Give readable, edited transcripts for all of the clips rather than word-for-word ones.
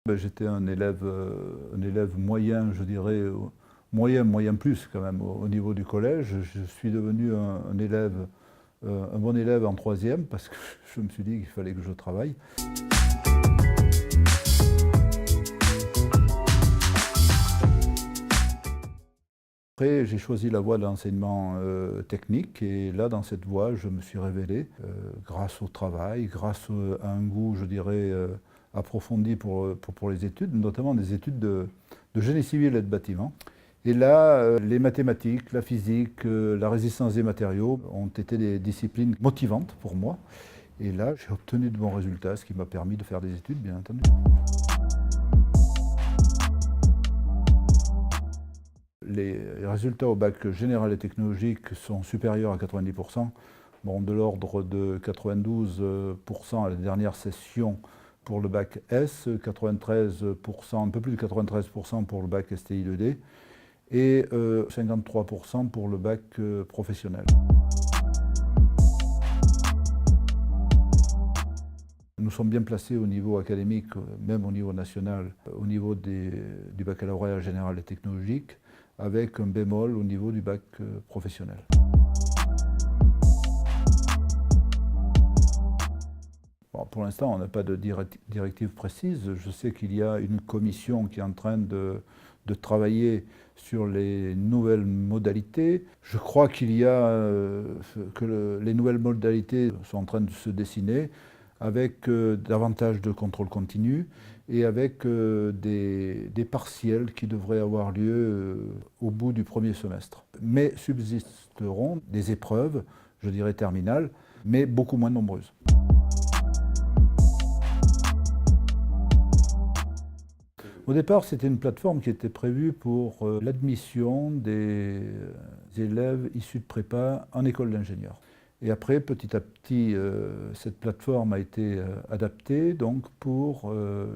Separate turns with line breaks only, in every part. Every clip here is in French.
Ben, j'étais un élève moyen, je dirais, moyen plus quand même au niveau du collège. Je suis devenu un bon élève en troisième parce que je me suis dit qu'il fallait que je travaille. Après, j'ai choisi la voie de l'enseignement technique et là, dans cette voie, je me suis révélé grâce au travail, à un goût, je dirais, approfondi pour les études, notamment des études de génie civil et de bâtiment. Et là, les mathématiques, la physique, la résistance des matériaux ont été des disciplines motivantes pour moi. Et là, j'ai obtenu de bons résultats, ce qui m'a permis de faire des études, bien entendu. Les résultats au bac général et technologique sont supérieurs à 90%, bon, de l'ordre de 92% à la dernière session pour le bac S, 93%, un peu plus de 93% pour le bac STI 2D et 53% pour le bac professionnel. Nous sommes bien placés au niveau académique, même au niveau national, au niveau du baccalauréat général et technologique, avec un bémol au niveau du bac professionnel. Bon, pour l'instant, on n'a pas de directive précise. Je sais qu'il y a une commission qui est en train de travailler sur les nouvelles modalités. Je crois qu'il y a les nouvelles modalités sont en train de se dessiner avec davantage de contrôle continu et avec des partiels qui devraient avoir lieu au bout du premier semestre. Mais subsisteront des épreuves, je dirais terminales, mais beaucoup moins nombreuses. Au départ, c'était une plateforme qui était prévue pour l'admission des élèves issus de prépa en école d'ingénieur. Et après, petit à petit, cette plateforme a été adaptée donc, pour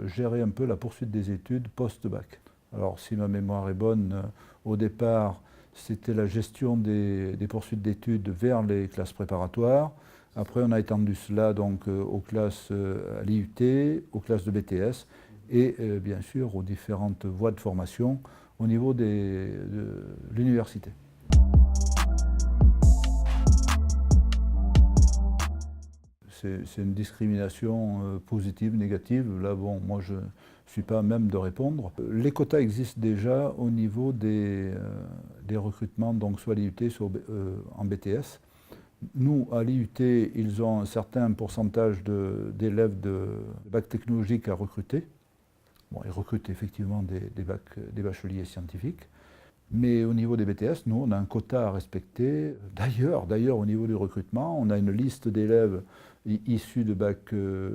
gérer un peu la poursuite des études post-bac. Alors, si ma mémoire est bonne, au départ, c'était la gestion des poursuites d'études vers les classes préparatoires. Après, on a étendu cela donc, aux classes à l'IUT, aux classes de BTS et bien sûr aux différentes voies de formation au niveau de l'université. C'est une discrimination positive, négative. Là, bon, moi, je ne suis pas à même de répondre. Les quotas existent déjà au niveau des recrutements, donc soit à l'IUT, soit en BTS. Nous, à l'IUT, ils ont un certain pourcentage d'élèves de bac technologique à recruter. Bon, ils recrutent effectivement des bacheliers scientifiques. Mais au niveau des BTS, nous, on a un quota à respecter. D'ailleurs, au niveau du recrutement, on a une liste d'élèves issus de bacs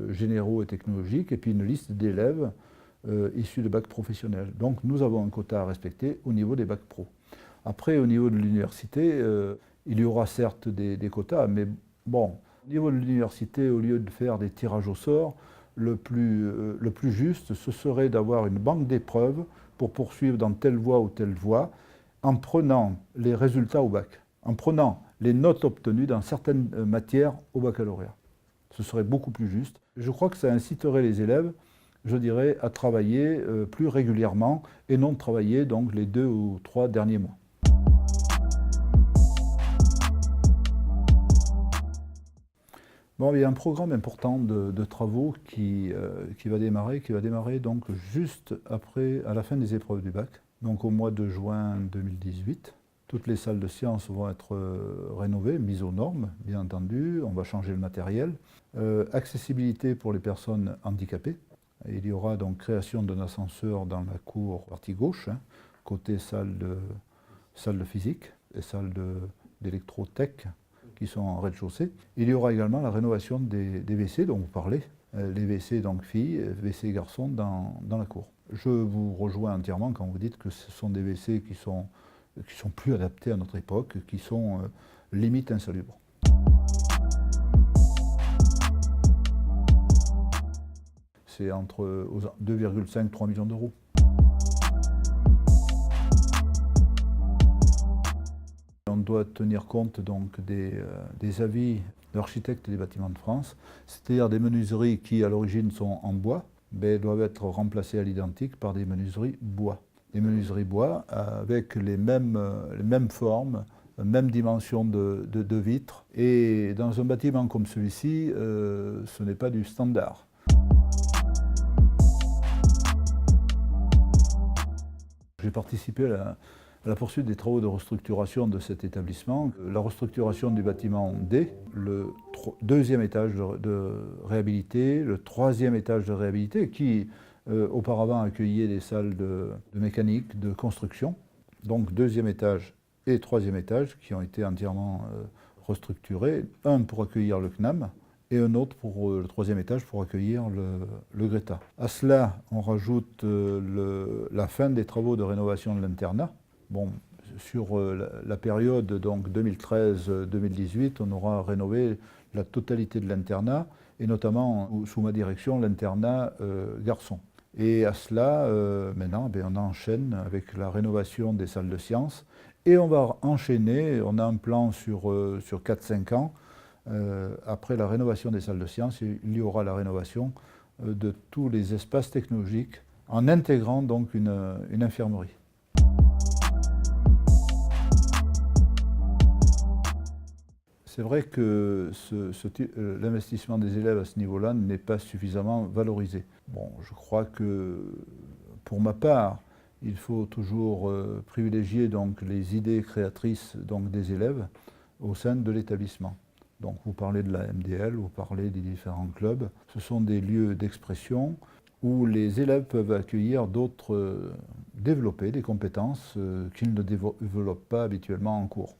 généraux et technologiques, et puis une liste d'élèves issus de bacs professionnels. Donc nous avons un quota à respecter au niveau des bacs pro. Après, au niveau de l'université, il y aura certes des quotas, mais bon, au niveau de l'université, au lieu de faire des tirages au sort, le plus juste, ce serait d'avoir une banque d'épreuves pour poursuivre dans telle voie ou telle voie, en prenant les résultats au bac, en prenant les notes obtenues dans certaines matières au baccalauréat. Ce serait beaucoup plus juste. Je crois que ça inciterait les élèves, je dirais, à travailler plus régulièrement et non travailler donc les 2 ou 3 derniers mois. Bon, il y a un programme important de travaux qui va démarrer donc juste après, à la fin des épreuves du bac, donc au mois de juin 2018. Toutes les salles de sciences vont être rénovées, mises aux normes, bien entendu. On va changer le matériel. Accessibilité pour les personnes handicapées. Il y aura donc création d'un ascenseur dans la cour partie gauche, hein, côté salle de physique et salle d'électrotech, qui sont en rez-de-chaussée. Il y aura également la rénovation des WC dont vous parlez, les WC donc filles, WC garçons dans la cour. Je vous rejoins entièrement quand vous dites que ce sont des WC qui sont plus adaptés à notre époque, qui sont limite insalubres. C'est entre 2,5 et 3 millions d'euros. On doit tenir compte donc des avis d'architectes des bâtiments de France, c'est-à-dire des menuiseries qui à l'origine sont en bois, doivent être remplacées à l'identique par des menuiseries bois. Des menuiseries bois avec les mêmes formes, même dimension de vitres. Et dans un bâtiment comme celui-ci, ce n'est pas du standard. J'ai participé à la poursuite des travaux de restructuration de cet établissement. La restructuration du bâtiment D, le deuxième étage de réhabilité, le troisième étage de réhabilité qui auparavant accueillait des salles de mécanique, de construction. Donc deuxième étage et troisième étage qui ont été entièrement restructurés. Un pour accueillir le CNAM et un autre pour le troisième étage pour accueillir le Greta. À cela, on rajoute la fin des travaux de rénovation de l'internat. Bon, sur la période donc 2013-2018, on aura rénové la totalité de l'internat et notamment sous ma direction l'internat garçon. Et à cela, maintenant, on enchaîne avec la rénovation des salles de sciences et on va enchaîner, on a un plan sur 4-5 ans. Après la rénovation des salles de sciences, il y aura la rénovation de tous les espaces technologiques en intégrant donc une infirmerie. C'est vrai que l'investissement des élèves à ce niveau-là n'est pas suffisamment valorisé. Bon, je crois que pour ma part, il faut toujours privilégier donc les idées créatrices donc des élèves au sein de l'établissement. Donc vous parlez de la MDL, vous parlez des différents clubs. Ce sont des lieux d'expression où les élèves peuvent accueillir d'autres, développer des compétences qu'ils ne développent pas habituellement en cours.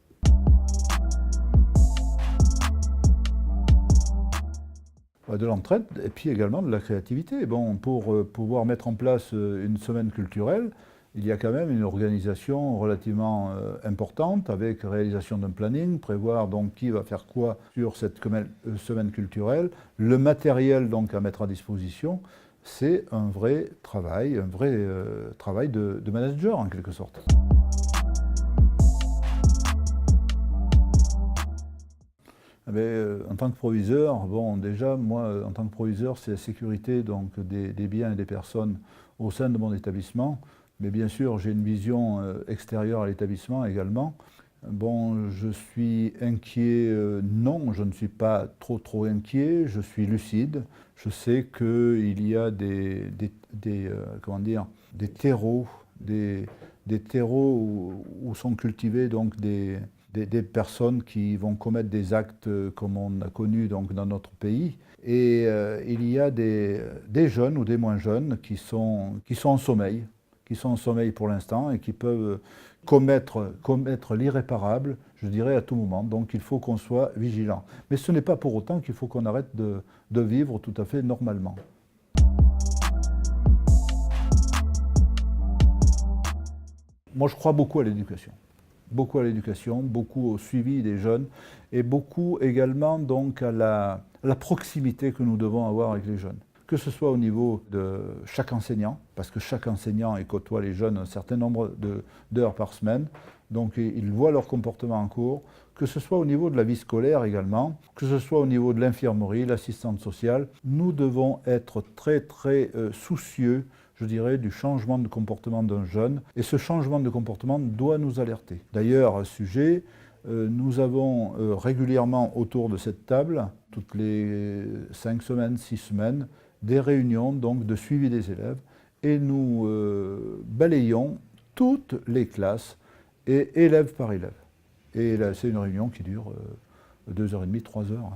De l'entraide et puis également de la créativité. Bon, pour pouvoir mettre en place une semaine culturelle, il y a quand même une organisation relativement importante avec réalisation d'un planning, prévoir donc qui va faire quoi sur cette semaine culturelle, le matériel donc à mettre à disposition. C'est un vrai travail de manager en quelque sorte. En tant que proviseur, bon, déjà, moi, en tant que proviseur, c'est la sécurité donc, des biens et des personnes au sein de mon établissement. Mais bien sûr, j'ai une vision extérieure à l'établissement également. Bon, je suis inquiet, non, je ne suis pas trop inquiet, je suis lucide. Je sais qu'il y a des terreaux, des terreaux où sont cultivés donc des personnes qui vont commettre des actes comme on a connu donc, dans notre pays. Et il y a des jeunes ou des moins jeunes qui sont en sommeil, pour l'instant et qui peuvent commettre l'irréparable, je dirais, à tout moment. Donc il faut qu'on soit vigilant. Mais ce n'est pas pour autant qu'il faut qu'on arrête de vivre tout à fait normalement. Moi, je crois beaucoup à l'éducation. Beaucoup à l'éducation, beaucoup au suivi des jeunes et beaucoup également donc à la proximité que nous devons avoir avec les jeunes. Que ce soit au niveau de chaque enseignant, parce que chaque enseignant côtoie les jeunes un certain nombre d'heures par semaine, donc ils voient leur comportement en cours, que ce soit au niveau de la vie scolaire également, que ce soit au niveau de l'infirmerie, l'assistante sociale, nous devons être très soucieux, je dirais, du changement de comportement d'un jeune. Et ce changement de comportement doit nous alerter. D'ailleurs, à ce sujet, nous avons régulièrement autour de cette table, toutes les 5 semaines, 6 semaines, des réunions donc, de suivi des élèves. Et nous balayons toutes les classes, et élève par élève. Et là, c'est une réunion qui dure 2h30, 3 heures.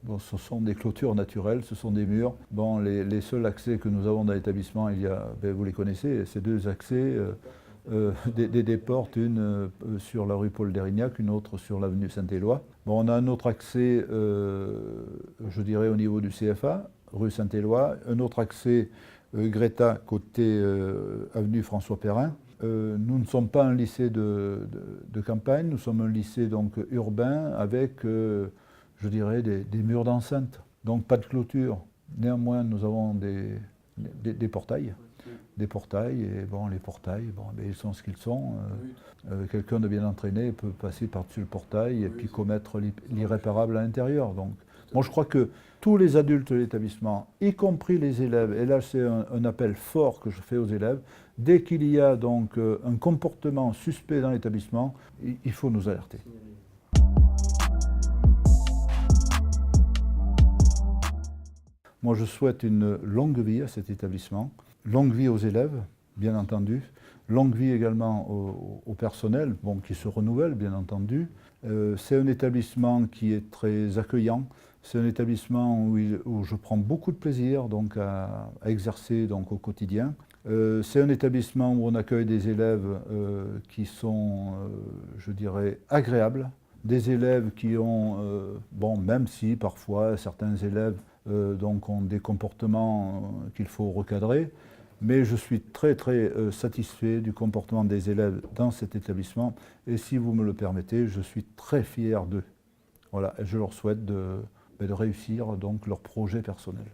Bon, ce sont des clôtures naturelles, ce sont des murs. Bon, les seuls accès que nous avons dans l'établissement, il y a, vous les connaissez, ces 2 accès, des portes, une sur la rue Paul d'Érignac, une autre sur l'avenue Saint-Éloi. Bon, on a un autre accès, je dirais, au niveau du CFA, rue Saint-Éloi, un autre accès Greta, côté avenue François Perrin. Nous ne sommes pas un lycée de campagne, nous sommes un lycée donc, urbain avec, je dirais, des murs d'enceinte, donc pas de clôture. Néanmoins, nous avons des portails. des portails. Et bon, les portails, bon, ils sont ce qu'ils sont. Quelqu'un de bien entraîné peut passer par-dessus le portail et puis commettre l'irréparable à l'intérieur. Donc, moi, je crois que tous les adultes de l'établissement, y compris les élèves, et là c'est un appel fort que je fais aux élèves, dès qu'il y a donc un comportement suspect dans l'établissement, il faut nous alerter. Moi, je souhaite une longue vie à cet établissement, longue vie aux élèves, bien entendu, longue vie également au personnel, bon, qui se renouvelle, bien entendu. C'est un établissement qui est très accueillant, c'est un établissement où je prends beaucoup de plaisir donc, à exercer donc, au quotidien. C'est un établissement où on accueille des élèves qui sont, je dirais, agréables, des élèves qui ont, bon, même si parfois certains élèves donc ont des comportements qu'il faut recadrer, mais je suis très très satisfait du comportement des élèves dans cet établissement et si vous me le permettez, je suis très fier d'eux. Voilà, et je leur souhaite de réussir donc leur projet personnel.